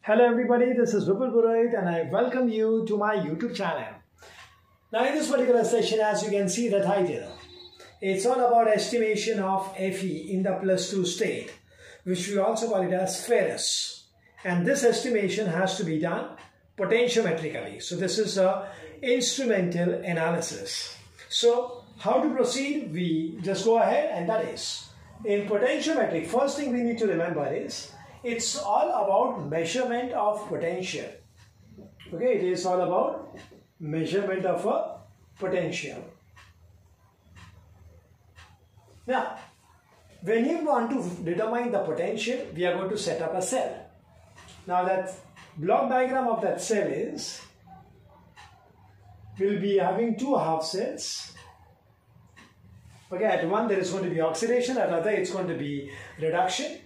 Hello everybody, this is Vipul Purohit and I welcome you to my YouTube channel. Now in this particular session, as you can see the title, it's all about estimation of Fe in the +2 state, which we also call it as Ferrous. And this estimation has to be done potentiometrically. So this is a instrumental analysis. So how to proceed? We just go ahead, and that is, in potentiometric, first thing we need to remember is, it's all about measurement of potential. Okay, it is all about measurement of a potential. Now, when you want to determine the potential, we are going to set up a cell. Now that block diagram of that cell is, we'll be having two half cells. Okay, at one there is going to be oxidation, at another it's going to be reduction.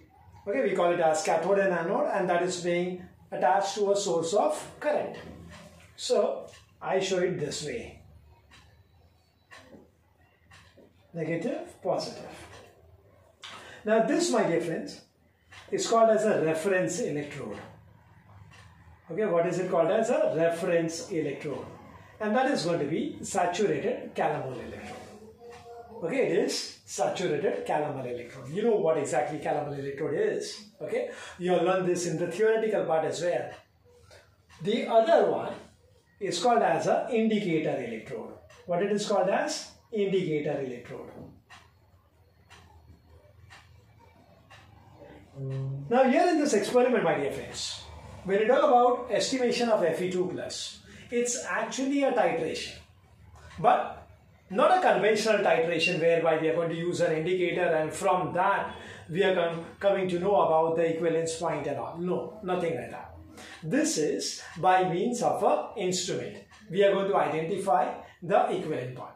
Okay, we call it as cathode and anode, and that is being attached to a source of current. So I show it this way: negative, positive. Now this, my dear friends, is called as a reference electrode. Okay, what is it called as? A reference electrode, and that is going to be saturated calomel electrode. Okay, it is saturated calomel electrode. You know what exactly calomel electrode is. Okay, you'll learn this in the theoretical part as well. The other one is called as an indicator electrode. What it is called as? Indicator electrode. Now here in this experiment, my dear friends, when you talk about estimation of Fe2+, it's actually a titration, but not a conventional titration whereby we are going to use an indicator and from that we are coming to know about the equivalence point and all. No, nothing like that. This is by means of an instrument. We are going to identify the equivalent point.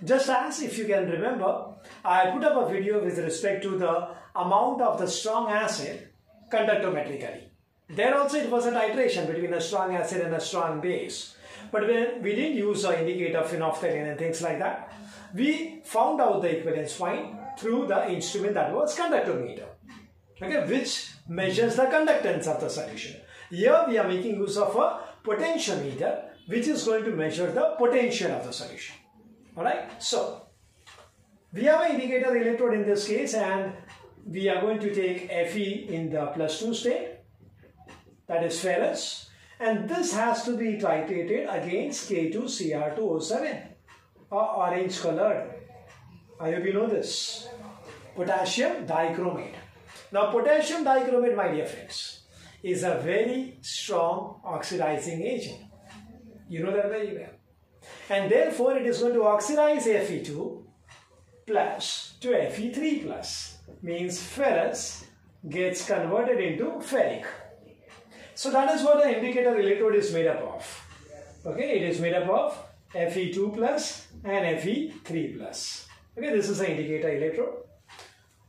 Just as, if you can remember, I put up a video with respect to the amount of the strong acid conductometrically. There also it was a titration between a strong acid and a strong base. But when we didn't use an indicator, phenolphthalein and things like that, we found out the equivalence point through the instrument that was conductometer, okay, which measures the conductance of the solution. Here we are making use of a potentiometer, which is going to measure the potential of the solution. Alright, so we have an indicator electrode in this case, and we are going to take Fe in the +2 state, that is ferrous. And this has to be titrated against K2Cr2O7, or orange colored. I hope you know this. Potassium dichromate. Now potassium dichromate, my dear friends, is a very strong oxidizing agent. You know that very well. And therefore it is going to oxidize Fe2 plus to Fe3+. Means ferrous gets converted into ferric. So that is what the indicator electrode is made up of. Okay, it is made up of Fe2+ and Fe3+. Okay, this is the indicator electrode.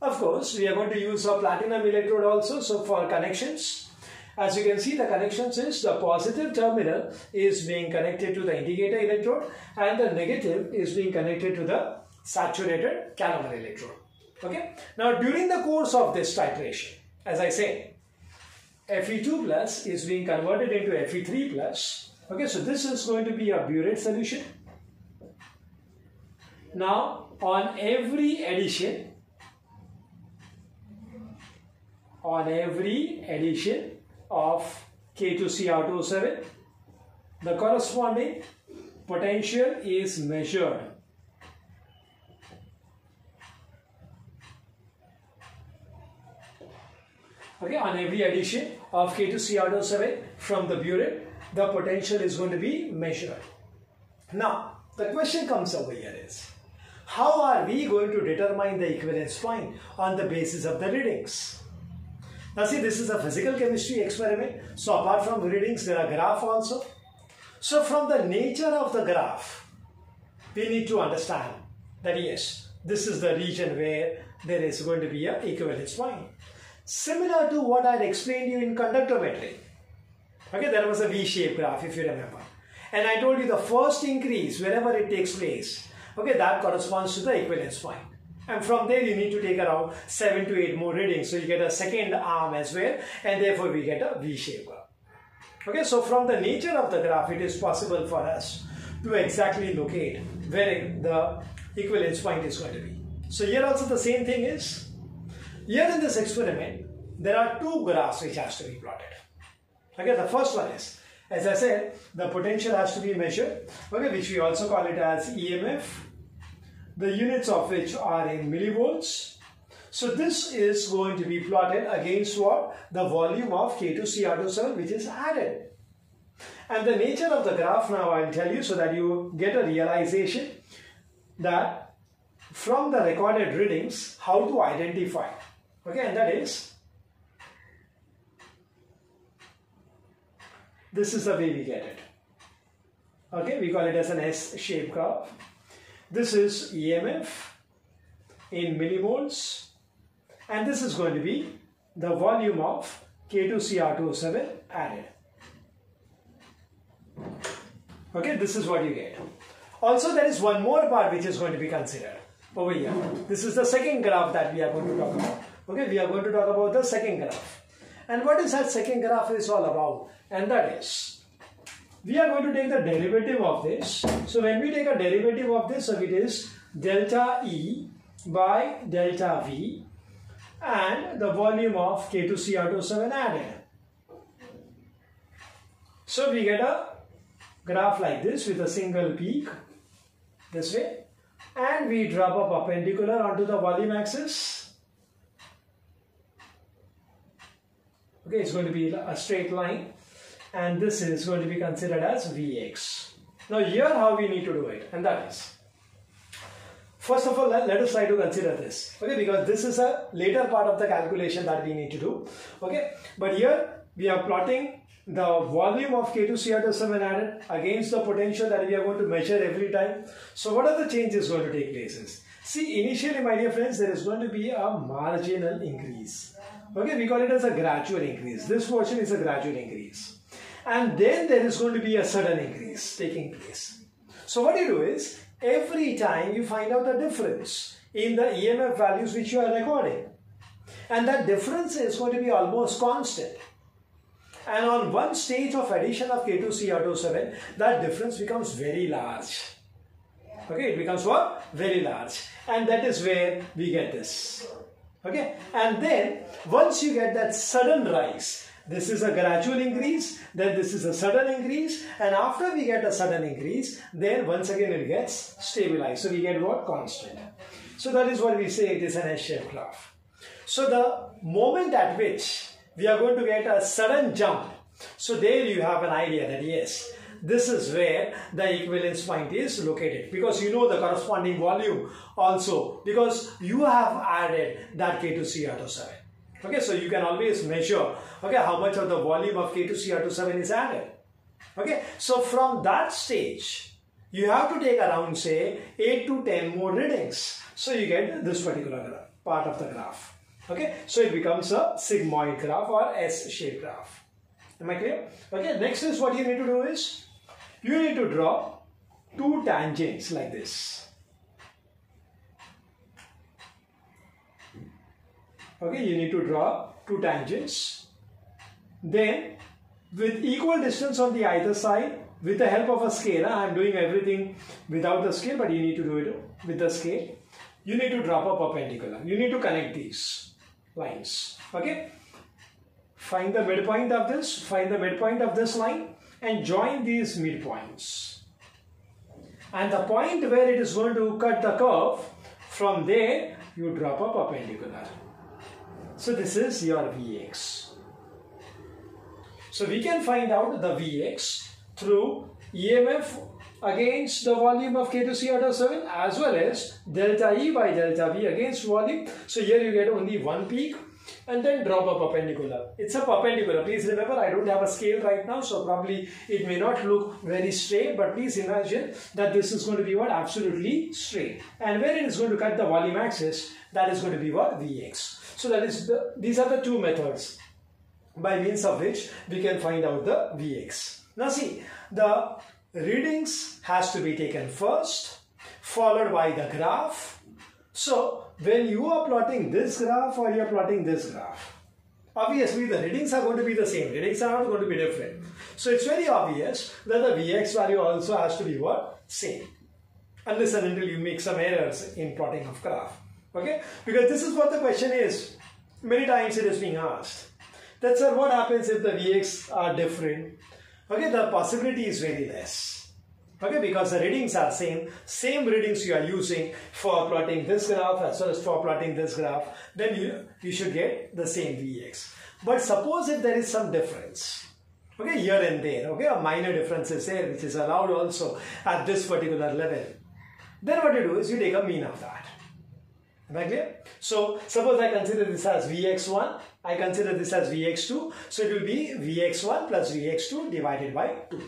Of course, we are going to use a platinum electrode also. So for connections, as you can see, the connections is the positive terminal is being connected to the indicator electrode and the negative is being connected to the saturated calomel electrode. Okay, now during the course of this titration, as I said, Fe2+ is being converted into Fe3+. Okay, so this is going to be a burette solution. Now, on every addition of K2Cr2O7, the corresponding potential is measured. Okay, on every addition of K2Cr2O7 from the burette, the potential is going to be measured. Now, the question comes over here is, how are we going to determine the equivalence point on the basis of the readings? Now see, this is a physical chemistry experiment. So apart from readings, there are graph also. So from the nature of the graph, we need to understand that yes, this is the region where there is going to be an equivalence point. Similar to what I had explained you in conductometry. Okay, there was a V-shaped graph if you remember. And I told you the first increase wherever it takes place, okay, that corresponds to the equivalence point. And from there you need to take around 7 to 8 more readings. So you get a second arm as well, and therefore we get a V-shaped curve. Okay, so from the nature of the graph, it is possible for us to exactly locate where the equivalence point is going to be. So here also the same thing is, here in this experiment, there are two graphs which has to be plotted. Okay, the first one is, as I said, the potential has to be measured, okay, which we also call it as EMF, the units of which are in millivolts. So this is going to be plotted against what? The volume of K2CR27 which is added. And the nature of the graph now I will tell you so that you get a realization that from the recorded readings how to identify. Okay, and that is, this is the way we get it. Okay, we call it as an S-shaped graph. This is EMF in millimoles, and this is going to be the volume of K2CR27 added. Okay, this is what you get. Also, there is one more part which is going to be considered over here. This is the second graph that we are going to talk about. Okay, we are going to talk about the second graph. And what is that second graph is all about? And that is, we are going to take the derivative of this. So when we take a derivative of this, so it is delta E by delta V and the volume of K2CR27 added. So we get a graph like this with a single peak this way, and we drop a perpendicular onto the volume axis. Okay, it's going to be a straight line, and this is going to be considered as Vx. Now here how we need to do it, and that is, first of all, let us try to consider this, okay, because this is a later part of the calculation that we need to do, okay, but here we are plotting the volume of K2CR27 added against the potential that we are going to measure every time. So what are the changes going to take place? See, initially, my dear friends, there is going to be a marginal increase. Okay, we call it as a gradual increase. This portion is a gradual increase. And then there is going to be a sudden increase taking place. So what you do is, every time you find out the difference in the EMF values which you are recording. And that difference is going to be almost constant. And on one stage of addition of K2CR27, that difference becomes very large. Okay, it becomes what? Very large. And that is where we get this. Okay, and then once you get that sudden rise, this is a gradual increase, then this is a sudden increase, and after we get a sudden increase, then once again it gets stabilized. So we get what? Constant. So that is what we say it is an S-shaped graph. So the moment at which we are going to get a sudden jump, so there you have an idea that yes, this is where the equivalence point is located, because you know the corresponding volume also, because you have added that K2CR27. Okay, so you can always measure, okay, how much of the volume of K2CR27 is added. Okay, so from that stage, you have to take around, say, 8 to 10 more readings. So you get this particular part of the graph. Okay, so it becomes a sigmoid graph or S-shaped graph. Am I clear? Okay, next is what you need to do is, you need to draw two tangents like this. Okay, you need to draw two tangents. Then, with equal distance on the either side, with the help of a scale, I am doing everything without the scale, but you need to do it with the scale. You need to drop a perpendicular. You need to connect these lines. Okay, find the midpoint of this, find the midpoint of this line, and join these midpoints. And the point where it is going to cut the curve, from there you drop a perpendicular. So this is your Vx. So we can find out the Vx through EMF against the volume of K2CR27 as well as delta E by delta V against volume. So here you get only one peak and then drop a perpendicular. It's a perpendicular. Please remember, I don't have a scale right now, so probably it may not look very straight, but please imagine that this is going to be what? Absolutely straight. And where it is going to cut the volume axis, that is going to be what? Vx. So that is these are the two methods by means of which we can find out the Vx. Now see, the readings has to be taken first, followed by the graph. So when you are plotting this graph or you are plotting this graph, obviously the readings are going to be the same. Readings are not going to be different. So it's very obvious that the Vx value also has to be what? Same. Unless and until you make some errors in plotting of graph. Okay? Because this is what the question is. Many times it is being asked. That, sir, what happens if the Vx are different? Okay, the possibility is very less. Okay, because the readings are same readings you are using for plotting this graph as well as for plotting this graph, then you should get the same Vx. But suppose if there is some difference, okay, here and there, okay, a minor difference is there which is allowed also at this particular level, then what you do is you take a mean of that. Am I clear? So suppose I consider this as Vx1, I consider this as Vx2, so it will be Vx1 plus Vx2 divided by 2.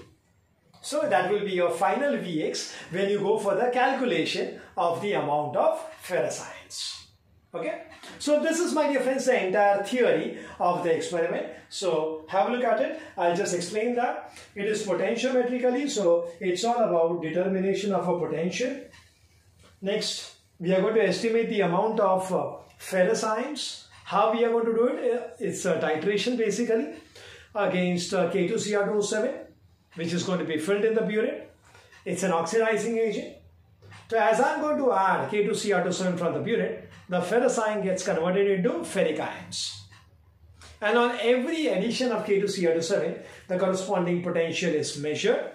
So that will be your final Vx when you go for the calculation of the amount of ferrous ions. Okay? So this is, my dear friends, the entire theory of the experiment. So have a look at it. I'll just explain that. It is potentiometrically, so it's all about determination of a potential. Next, we are going to estimate the amount of ferrous ions. How we are going to do it? It's a titration basically against K2Cr2O7. Which is going to be filled in the burette. It's an oxidizing agent. So as I'm going to add K2Cr2O7 from the burette, the ferrous ion gets converted into ferric ions. And on every addition of K2Cr2O7, the corresponding potential is measured.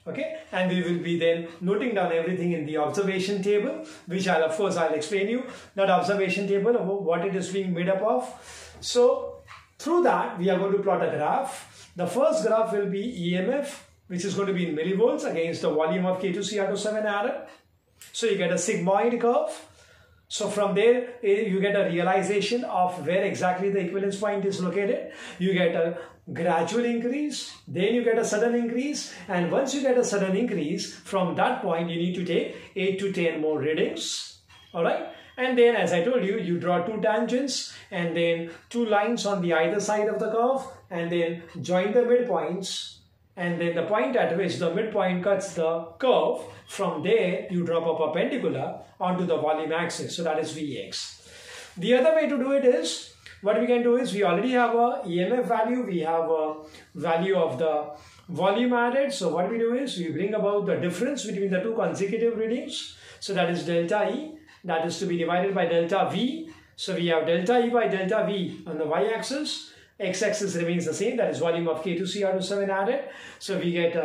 Okay, and we will be then noting down everything in the observation table, which I'll explain you that observation table of what it is being made up of. So through that, we are going to plot a graph. The first graph will be EMF, which is going to be in millivolts against the volume of K2Cr2O7 added. So you get a sigmoid curve. So from there, you get a realization of where exactly the equivalence point is located. You get a gradual increase, then you get a sudden increase. And once you get a sudden increase, from that point, you need to take 8 to 10 more readings. All right. And then, as I told you, you draw two tangents and then two lines on the either side of the curve and then join the midpoints, and then the point at which the midpoint cuts the curve, from there you drop a perpendicular onto the volume axis. So that is Vx. The other way to do it is, what we can do is, we already have a EMF value, we have a value of the volume added. So what we do is, we bring about the difference between the two consecutive readings. So that is delta E. That is to be divided by delta V. So we have delta E by delta V on the y-axis. X-axis remains the same, that is volume of K2Cr2O7 added. So we get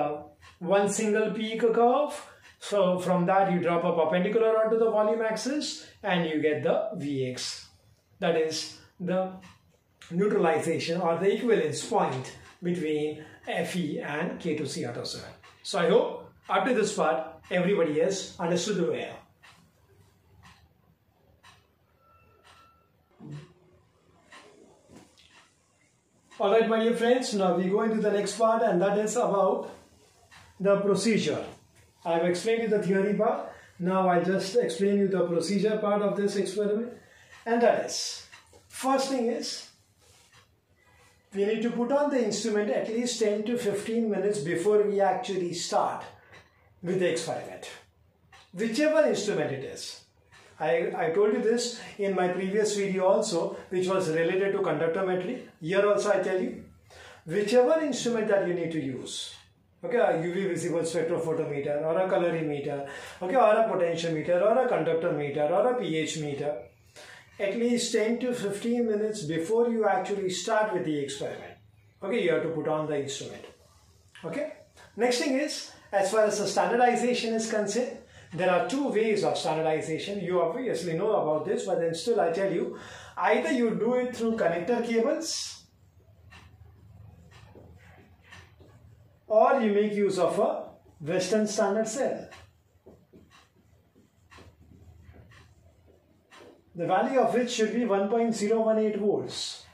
one single peak curve. So from that you drop a perpendicular onto the volume axis and you get the Vx. That is the neutralization or the equivalence point between Fe and K2Cr2O7. So I hope up to this part everybody has understood well. Alright, my dear friends, now we go into the next part, and that is about the procedure. I have explained you the theory part. Now I'll just explain you the procedure part of this experiment. And that is, first thing is, we need to put on the instrument at least 10 to 15 minutes before we actually start with the experiment. Whichever instrument it is. I told you this in my previous video also, which was related to conductometry. Here also I tell you, whichever instrument that you need to use, okay, a UV visible spectrophotometer or a colorimeter, okay, or a potentiometer or a conductor meter or a pH meter, at least 10 to 15 minutes before you actually start with the experiment, okay, you have to put on the instrument. Okay. Next thing is, as far as the standardization is concerned, there are two ways of standardization. You obviously know about this, but then still I tell you, either you do it through connector cables or you make use of a Western standard cell. The value of which should be 1.018 volts.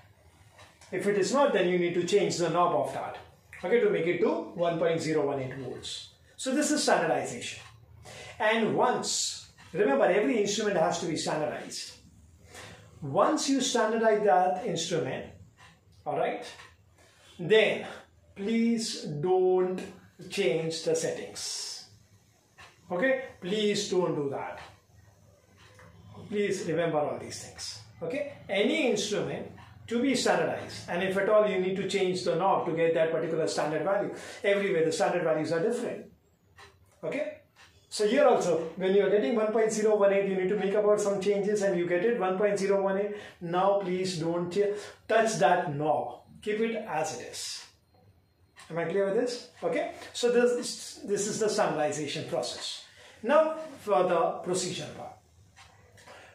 If it is not, then you need to change the knob of that, okay, to make it to 1.018 volts. So this is standardization. And once, remember, every instrument has to be standardized. Once you standardize that instrument, all right, then please don't change the settings. Okay, please don't do that. Please remember all these things. Okay, any instrument to be standardized, and if at all you need to change the knob to get that particular standard value. Everywhere the standard values are different. Okay, so here also when you are getting 1.018, you need to make about some changes, and you get it 1.018. Now please don't touch that knob, keep it as it is. Am I clear with this? Okay, so this is the standardization process. Now for the procedure part,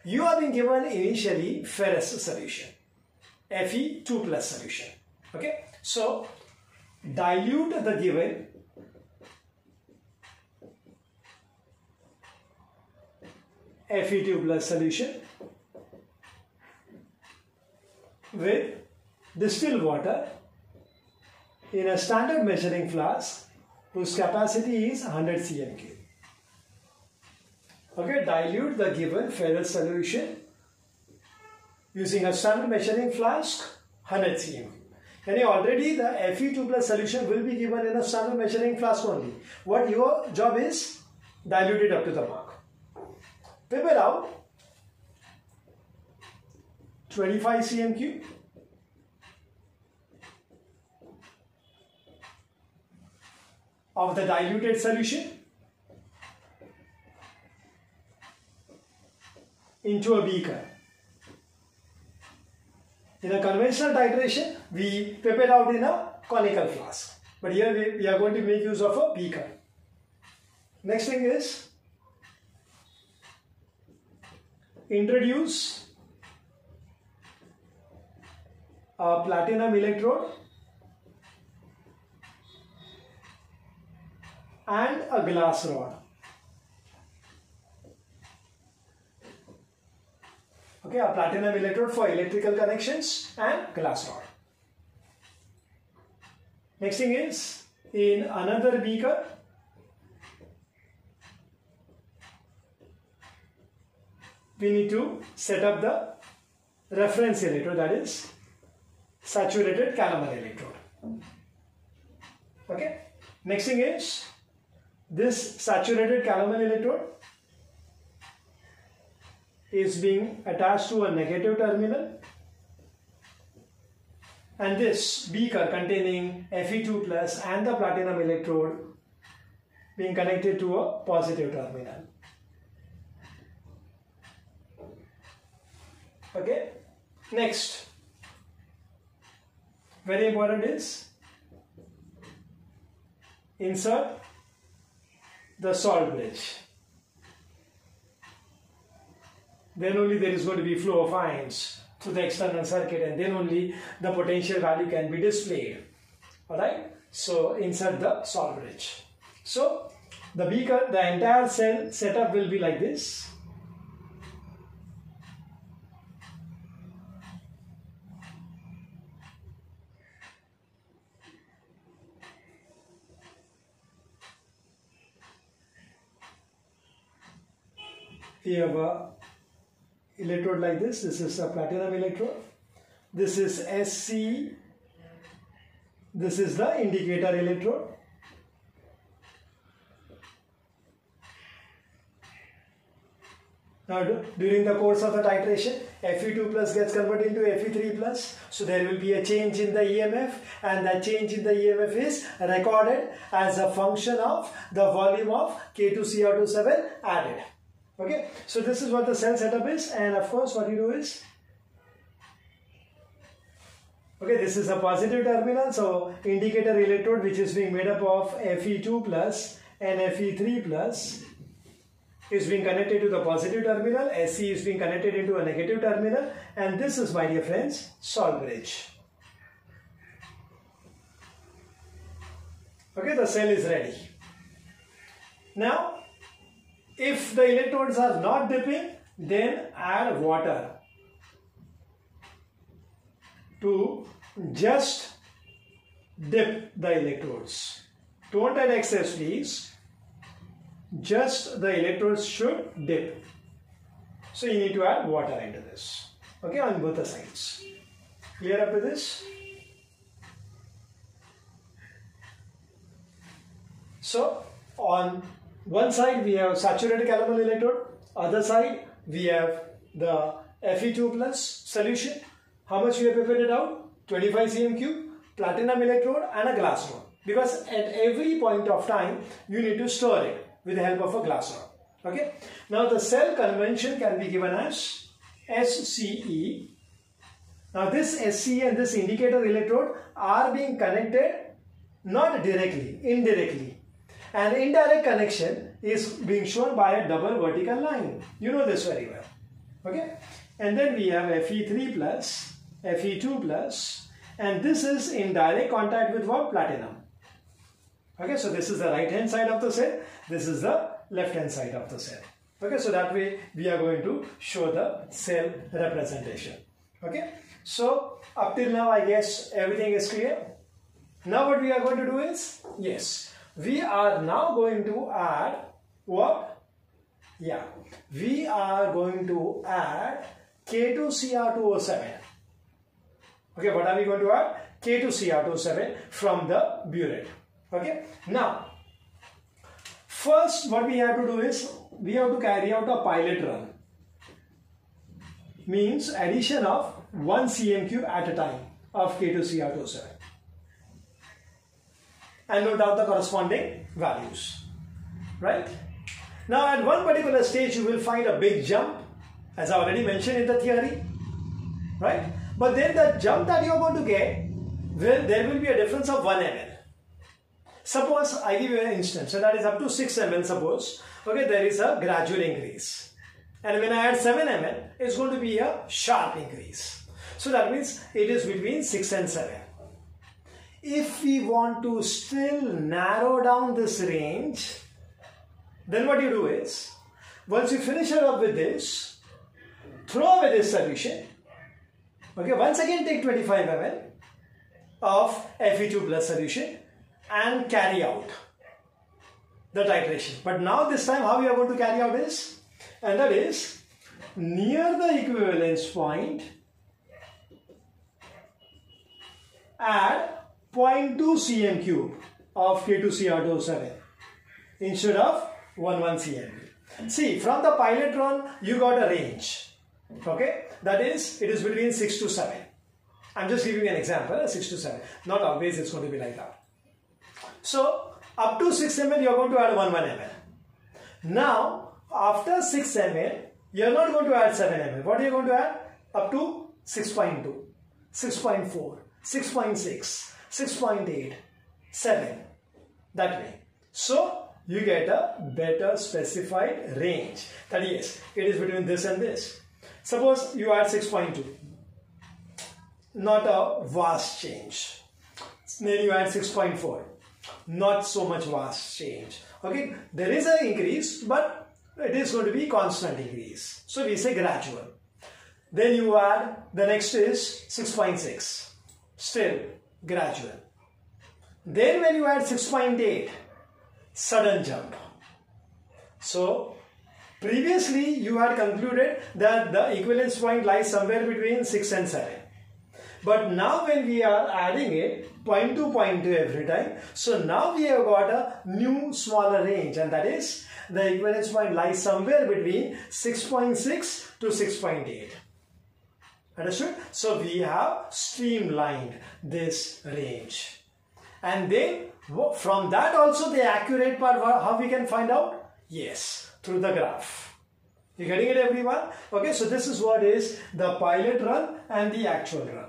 you are being given initially ferrous solution, Fe2 plus solution. Okay, so dilute the given Fe2 plus solution with distilled water in a standard measuring flask whose capacity is 100 cm3. Okay, dilute the given ferrous solution using a standard measuring flask 100 cm3. And already the Fe2 plus solution will be given in a standard measuring flask only. What your job is, dilute it up to the mark. Prepare out 25 cm3 of the diluted solution into a beaker. In a conventional titration, we prepare out in a conical flask, but here we are going to make use of a beaker. Next thing is, introduce a platinum electrode and a glass rod. Okay, a platinum electrode for electrical connections and glass rod. Next thing is, in another beaker, we need to set up the reference electrode, that is saturated calomel electrode. Okay. Next thing is, this saturated calomel electrode is being attached to a negative terminal, and this beaker containing Fe2 plus and the platinum electrode being connected to a positive terminal. Okay. Next, very important is, insert the salt bridge. Then only there is going to be flow of ions through the external circuit, and then only the potential value can be displayed. Alright, so insert the salt bridge. So the beaker, the entire cell setup will be like this. We have a electrode like this. This is a platinum electrode. This is SC. This is the indicator electrode. Now, during the course of the titration, Fe2 plus gets converted into Fe3 plus. So there will be a change in the EMF, and that change in the EMF is recorded as a function of the volume of K2Cr27 added. Okay, so this is what the cell setup is, and of course what you do is, okay, this is a positive terminal, so indicator electrode, which is being made up of Fe2 plus and Fe3 plus, is being connected to the positive terminal, SC is being connected into a negative terminal, and this is, my dear friends, salt bridge. Okay, the cell is ready. Now, if the electrodes are not dipping, then add water to just dip the electrodes. Don't add excess, please. Just the electrodes should dip. So you need to add water into this. Okay, on both the sides. Clear up to this? So on one side we have saturated calomel electrode, other side we have the Fe2 plus solution, How much we have prepared it out? 25 cm cube, platinum electrode and a glass rod. Because at every point of time, you need to store it with the help of a glass rod. Okay. Now the cell convention can be given as SCE. Now this SCE and this indicator electrode are being connected not directly, indirectly. An indirect connection is being shown by a double vertical line. You know this very well. Okay. And then we have Fe3 plus, Fe2 plus, and this is in direct contact with what? Platinum. Okay, so this is the right hand side of the cell, this is the left hand side of the cell. Okay, so that way we are going to show the cell representation. Okay, so up till now I guess everything is clear. Now what we are going to do is, yes, we are now going to add what? Yeah, we are going to add K2Cr2O7. Okay, what are we going to add? K2Cr2O7 from the burette. Okay, now first what we have to do is we have to carry out a pilot run, means addition of 1 cm cube at a time of K2Cr2O7 and note down the corresponding values, right? Now at one particular stage you will find a big jump, as I already mentioned in the theory, right? But then the jump that you are going to get, well, there will be a difference of 1 ml. Suppose I give you an instance, and that is up to 6 ml suppose, okay, there is a gradual increase. And when I add 7 ml, it's going to be a sharp increase. So that means it is between 6 and 7. If we want to still narrow down this range, then what you do is, once you finish it up with this, throw away this solution. Okay, once again take 25 ml of Fe2 plus solution and carry out the titration. But now this time how we are going to carry out is, and that is near the equivalence point, add 0.2 cm cube of K2Cr2O7 instead of 1 cm. See, from the pilot run you got a range. Okay, that is, it is between 6 to 7. I'm just giving you an example, 6 to 7. Not always it's going to be like that. So, up to 6 ml you are going to add 1 ml. Now, after 6 ml, you are not going to add 7 ml. What are you going to add? Up to 6.2, 6.4, 6.6, 6.8, 7. That way. So, you get a better specified range. That is, it is between this and this. Suppose you add 6.2. Not a vast change. Then you add 6.4. Not so much vast change. Okay, there is an increase, but it is going to be constant increase. So we say gradual. Then you add, the next is 6.6. Still gradual. Then when you add 6.8, sudden jump. So previously you had concluded that the equivalence point lies somewhere between 6 and 7. But now when we are adding it 0.2, 0.2 every time, so now we have got a new smaller range, and that is the equivalence point lies somewhere between 6.6 to 6.8. Understood? So we have streamlined this range. And then from that also the accurate part, how we can find out? Yes, through the graph. You getting it, everyone? Okay, so this is what is the pilot run and the actual run.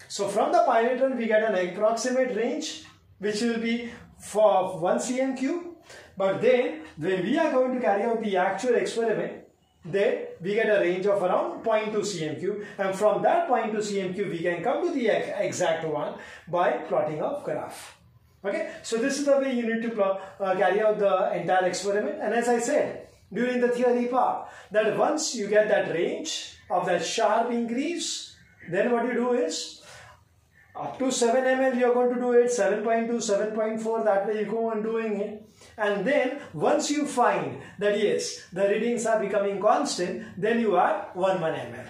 So from the pilot run we get an approximate range which will be for 1 cm cube. But then when we are going to carry out the actual experiment, then we get a range of around 0.2 cm cube, and from that 0.2 cm cube we can come to the exact one by plotting a graph. Okay, so this is the way you need to carry out the entire experiment. And as I said during the theory part, that once you get that range of that sharp increase, then what you do is up to 7 ml you are going to do it, 7.2, 7.4, that way you go on doing it. And then once you find that yes, the readings are becoming constant, then you add 1 ml.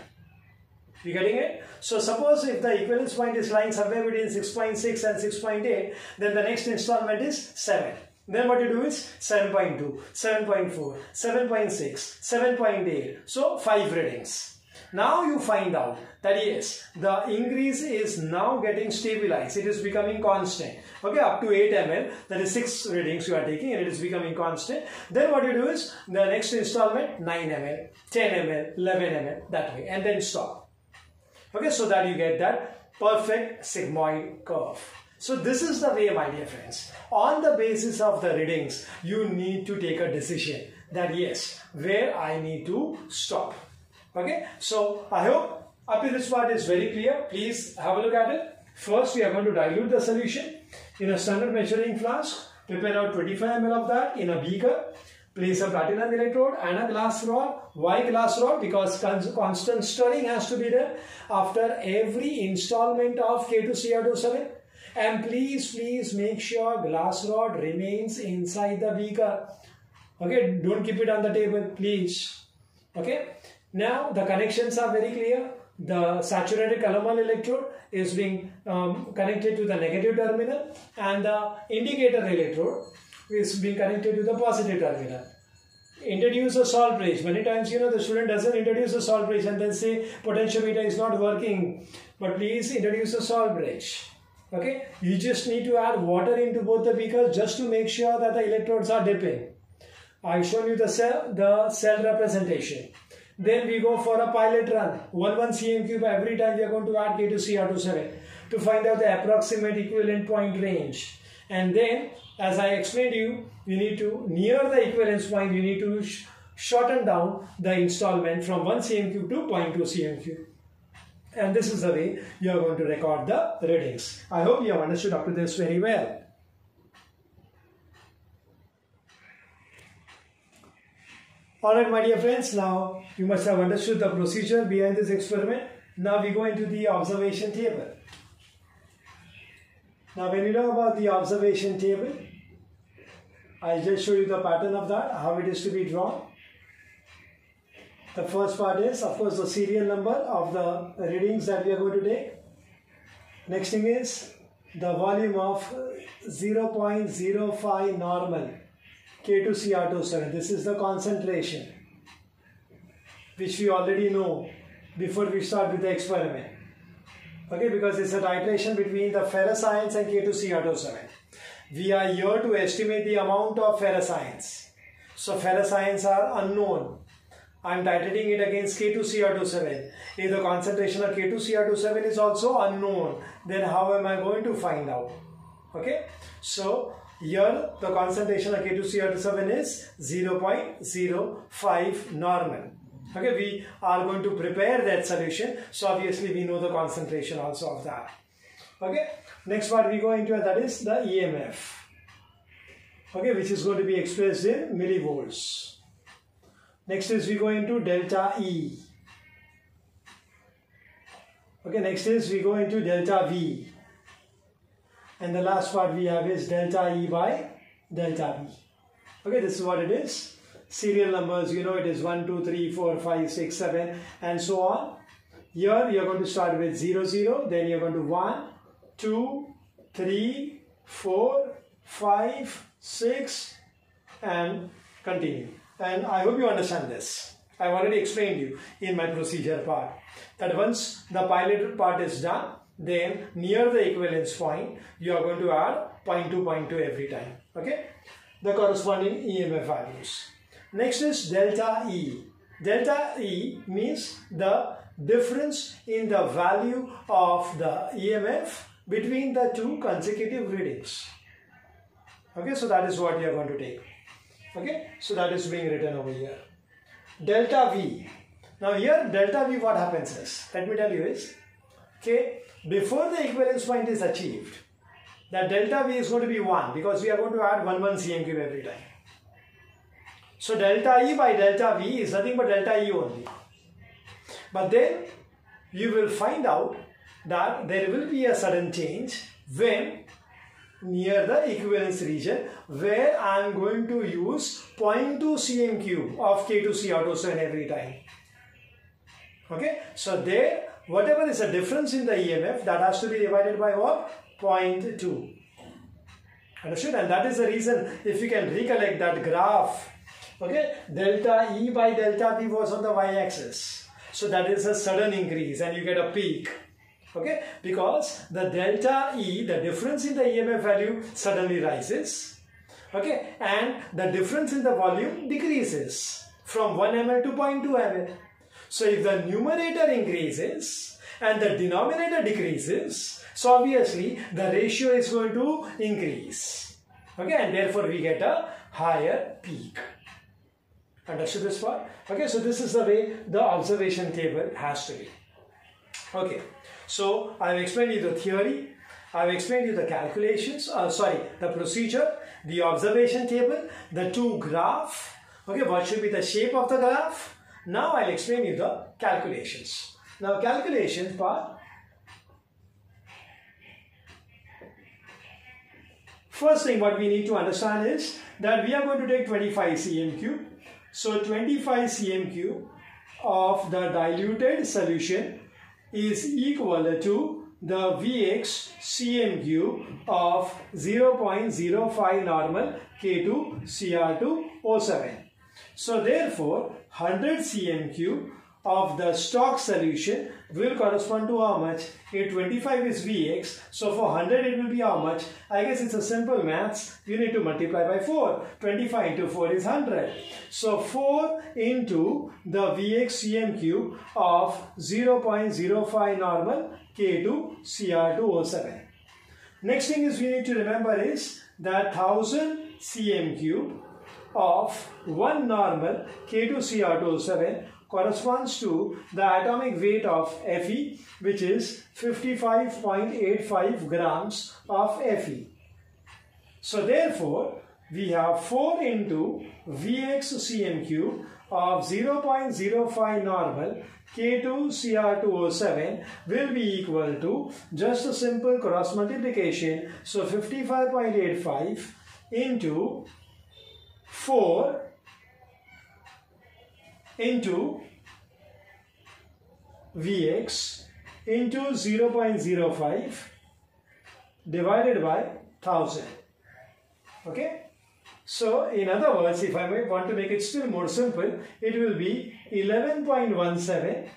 You getting it? So suppose if the equivalence point is lying somewhere between 6.6 and 6.8, then the next installment is 7. Then what you do is 7.2, 7.4, 7.6, 7.8. So 5 readings. Now you find out that yes, the increase is now getting stabilized. It is becoming constant. Okay, up to 8 ml, that is 6 readings you are taking and it is becoming constant. Then what you do is the next installment 9 ml, 10 ml, 11 ml, that way, and then stop. Okay, so that you get that perfect sigmoid curve. So this is the way, my dear friends. On the basis of the readings, you need to take a decision that yes, where I need to stop. Okay, so I hope up to this part is very clear. Please have a look at it. First, we are going to dilute the solution in a standard measuring flask. Prepare out 25 ml of that in a beaker. Place a platinum electrode and a glass rod. Why glass rod? Because constant stirring has to be there after every installment of K2Cr27. And please make sure glass rod remains inside the beaker. Okay, don't keep it on the table, please. Okay, now the connections are very clear. The saturated calomel electrode is being connected to the negative terminal and the indicator electrode is being connected to the positive terminal. Introduce a salt bridge. Many times, the student doesn't introduce a salt bridge and then say potentiometer is not working. But please introduce a salt bridge. Okay, you just need to add water into both the beakers just to make sure that the electrodes are dipping. I've shown you the cell representation. Then we go for a pilot run. 1 cm cube every time we are going to add K2Cr27 to find out the approximate equivalent point range. And then, as I explained to you, you need to, near the equivalence point, you need to shorten down the installment from 1 cm cube to 0.2 cm cube. And this is the way you are going to record the readings. I hope you have understood up to this very well. Alright, my dear friends, now you must have understood the procedure behind this experiment. Now we go into the observation table. Now when you know about the observation table, I'll just show you the pattern of that, how it is to be drawn. The first part is, of course, the serial number of the readings that we are going to take. Next thing is the volume of 0.05 normal K2Cr27. This is the concentration which we already know before we start with the experiment. Okay, because it's a titration between the ferrous ions and K2Cr27. We are here to estimate the amount of ferrous ions. So ferrous ions are unknown. I am titrating it against K2Cr27. If the concentration of K2Cr27 is also unknown, then how am I going to find out? Okay, so here the concentration of K2Cr27 is 0.05 normal. Okay, we are going to prepare that solution, so obviously we know the concentration also of that. Okay, next part we go into, that is the EMF. Okay, which is going to be expressed in millivolts. Next is we go into delta E. Okay, next is we go into delta V. And the last part we have is delta E by delta V. Okay, this is what it is. Serial numbers, it is 1, 2, 3, 4, 5, 6, 7 and so on. Here you are going to start with 0, 0. Then you are going to 1, 2, 3, 4, 5, 6 and continue. And I hope you understand this. I've already explained you in my procedure part that once the pilot part is done, then near the equivalence point, you are going to add 0.2, 0.2 every time. Okay, the corresponding EMF values. Next is delta E. Delta E means the difference in the value of the EMF between the two consecutive readings. Okay, so that is what you are going to take. Okay, so that is being written over here. Delta V. Now here delta V, what happens is, let me tell you is, okay, before the equivalence point is achieved, the delta V is going to be 1 because we are going to add 1 cm cube every time. So delta E by delta V is nothing but delta E only. But then you will find out that there will be a sudden change when near the equivalence region where I am going to use 0.2 cm cube of K2Cr27 every time. Okay, so there whatever is a difference in the EMF, that has to be divided by what? 0.2. Understood? And that is the reason, if you can recollect that graph, okay, delta E by delta V was on the y-axis So that is a sudden increase and you get a peak. Okay, because the delta E, the difference in the EMF value suddenly rises. Okay, and the difference in the volume decreases from 1 ml to 0.2 ml. So if the numerator increases and the denominator decreases, so obviously the ratio is going to increase. Okay, and therefore we get a higher peak. Understood this part? Okay, so this is the way the observation table has to be. Okay, so I have explained you the theory, I have explained you the calculations, the procedure, the observation table, the two graph. Okay, what should be the shape of the graph? Now I'll explain you the calculations. Now calculations part. First thing what we need to understand is that we are going to take 25 cm cube. So 25 cm cube of the diluted solution is equal to the Vx cm cube of 0.05 normal K2 Cr2O7. So therefore 100 cm cube of the stock solution will correspond to how much? If 25 is Vx, so for 100 it will be how much? I guess it's a simple maths. You need to multiply by 4. 25 into 4 is 100. So 4 into the Vx cm cube of 0.05 normal K2 Cr2O7. Next thing is we need to remember is that 1000 cm cube of 1 normal K2 Cr2O7 corresponds to the atomic weight of Fe, which is 55.85 grams of Fe. So therefore, we have 4 into Vx cm cube of 0.05 normal K2 Cr2O7 will be equal to just a simple cross multiplication. So 55.85 into 4 into Vx into 0.05 divided by 1000. Okay. So in other words, if I may want to make it still more simple, it will be 11.17.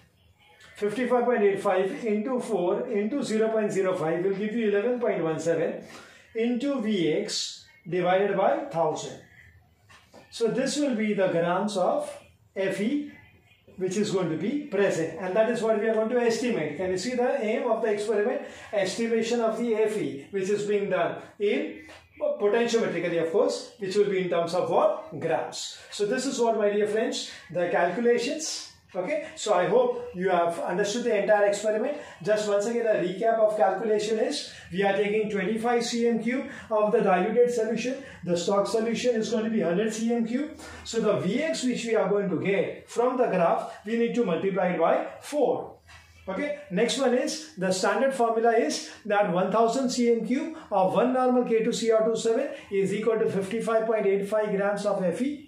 55.85 into 4 into 0.05 will give you 11.17 into Vx divided by 1000. So this will be the grams of Fe which is going to be present, and that is what we are going to estimate. Can you see the aim of the experiment? Estimation of the Fe which is being done in potentiometrically, of course, which will be in terms of what? Grams. So this is what, my dear friends, the calculations. Okay, so I hope you have understood the entire experiment. Just once again, a recap of calculation is we are taking 25 cm cube of the diluted solution. The stock solution is going to be 100 cm cube. So the Vx which we are going to get from the graph, we need to multiply it by 4. Okay, next one is the standard formula is that 1000 cm cube of 1 normal K2 Cr27 is equal to 55.85 grams of Fe.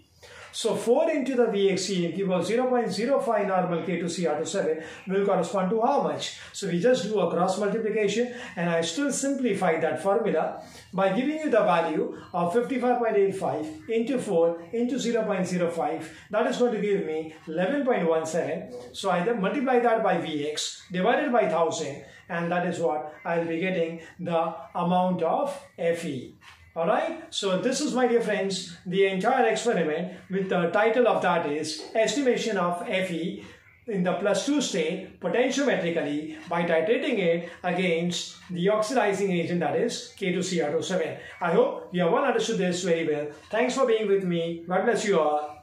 So 4 into the Vx cm cube of 0.05 normal K2 Cr27 will correspond to how much? So we just do a cross multiplication, and I still simplify that formula by giving you the value of 55.85 into 4 into 0.05. That is going to give me 11.17. So I then multiply that by Vx divided by 1000, and that is what I will be getting the amount of Fe. Alright, so this is, my dear friends, the entire experiment with the title of that is Estimation of Fe in the +2 state potentiometrically by titrating it against the oxidizing agent, that is K2Cr27. I hope you have all understood this very well. Thanks for being with me. God bless you all.